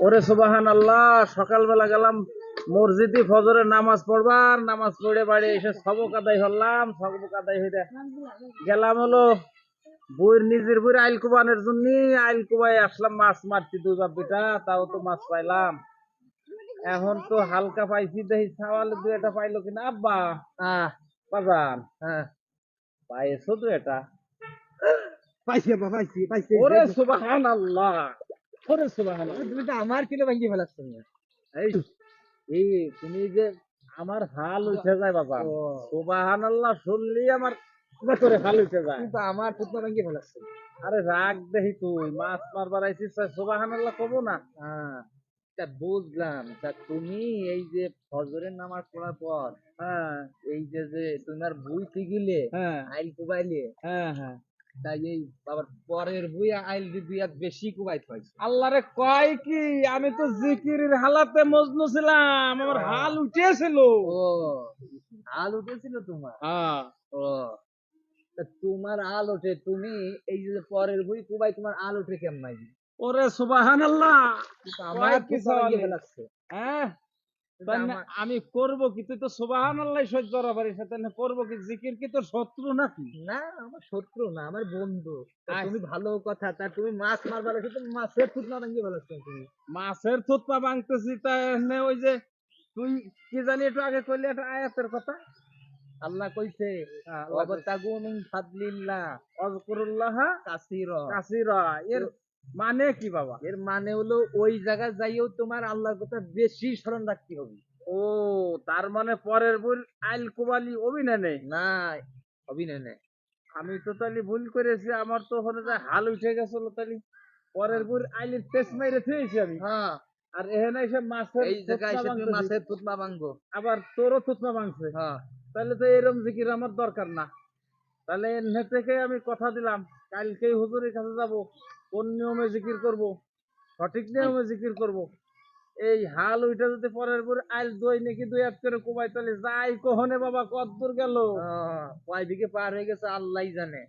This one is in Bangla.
ওরে সুবহানাল্লাহ, সকালবেলা গেলাম মসজিদে ফজরের নামাজ পড়বার, নামাজ পড়ে বাড়ি এসে সবক আদায় হলাম। সবক আদায় হইতে গেলাম হলো বইয়ের নিজের বইয়ের আইল কুবানের জন্য। আইল কুবাই আসলাম মাছ মারছি, দুই বাপ বেটা, তাও তো মাছ পাইলাম। এখন তো হালকা পাইছি, দেখি সাওয়ালে দু একটা পাইলো কিনা। আব্বা বাজান, হ্যাঁ পাইছো দু এটা? পাইছি আব্বা, পাইছি পাইছি। ওরে সুবহানাল্লাহ, ওরে সুবহানাল্লাহ। তুমি তো আমার কিলো ভাঙ্গি ফেলাচ্ছ না। এই এই তুমি যে আমার হাল উঠে যায় বাবা, ও সুবহানাল্লাহ শুনলি আমার ভেতরে হাল উঠে যায়। তুমি তো আমার ফুটনা ভাঙ্গি ফেলাচ্ছ। আরে রাগ দেখি, তুই মাছ মারবার আইছিস, সুবহানাল্লাহ কব না? হ্যাঁ, তা বুঝলাম। তা তুমি এই যে ফজরের নামাজ পড়ার পর হ্যাঁ এই যে যে তোমার বুইতে গেলে হ্যাঁ আইল কুবাইলে, হ্যাঁ হ্যাঁ। তাই এই আবার পরের বুই আইল দুই হাত বেশি কুবাইতে হয়েছে। আল্লাহরে কয় কি, আমি তো জিকিরের হালাতে মজনু ছিলাম, আমার হাল উঠেছিল। ও আল উঠেছিল তোমার। হ্যাঁ। ও তা তোমার আল ওঠে, তুমি এই যে পরের বই কুবাই তোমার আল ওঠে কেমন? ওরে সুবহানাল্লাহ, কিন্তু কয় আমার কি ফুটনা ভাঙ্গি সওয়ালে? ফেলাচ্ছে। হ্যাঁ, কিন্তু তাই না, আমার আমি করব কি? তুই তো সুবহানাল্লাহ সহ্য করা পারিস না, তাই না? করবো কি? জিকির কি তোর শত্রু নাকি? না, আমার শত্রু না, আমার বন্ধু। তা আয়, তুমি ভালো কথা, তা তুমি মাছ মারবার এসে তুমি মাছের ফুটনা ভাঙ্গি ফেলাচ্ছ তুমি। মাছের থুতপা ভাঙতেছি, তাই এনে ওই যে তুই কি জানি একটু আগে কইলি একটা আয়াতের কথা। আল্লাহ কইছে আল্লাহ কইছে, ওয়াবতাগু মিন ফাদলিল্লাহ অযকুরুল্লাহ কাসীরা। কাসীরা। এর এর মানে কি বাবা? এর মানে হলো ওই জায়গায় যাইও তোমার আল্লাহর কথা বেশি স্মরণ রাখতে হবে। ও, তার মানে পরের বই আইল কুবালি অভিনয় নেই। না, অভিনয় নেই। আমি তো তাহলে ভুল করেছি, আমার তো ওখানে যে হাল উঠে গেছিল, তাহলে পরের বই আইলের টেস্ট মেরে থুয়েছি আমি। হ্যাঁ, আর এখানে এসে মাছের এই জায়গায় থুতপা এসে তুমি ভাঙতেছি, মাছের ফুটনা ভাঙবো। আবার তোরও থুতপা ভাঙছে। হ্যাঁ তাহলে তো এরকম জিকির আমার দরকার না। তাহলে এনে থেকে আমি কথা দিলাম, কালকেই হুজুরের কাছে যাব, কোন নিয়মে জিকির করব, সঠিক নিয়মে জিকির করব। এই হাল ওইটা যদি পরের পর আইল দই নাকি দুই এক করে কুবাই, তাহলে যাই কহনে বাবা কত দূর গেল। কয় বিঘে পার হয়ে গেছে আল্লাহই জানে।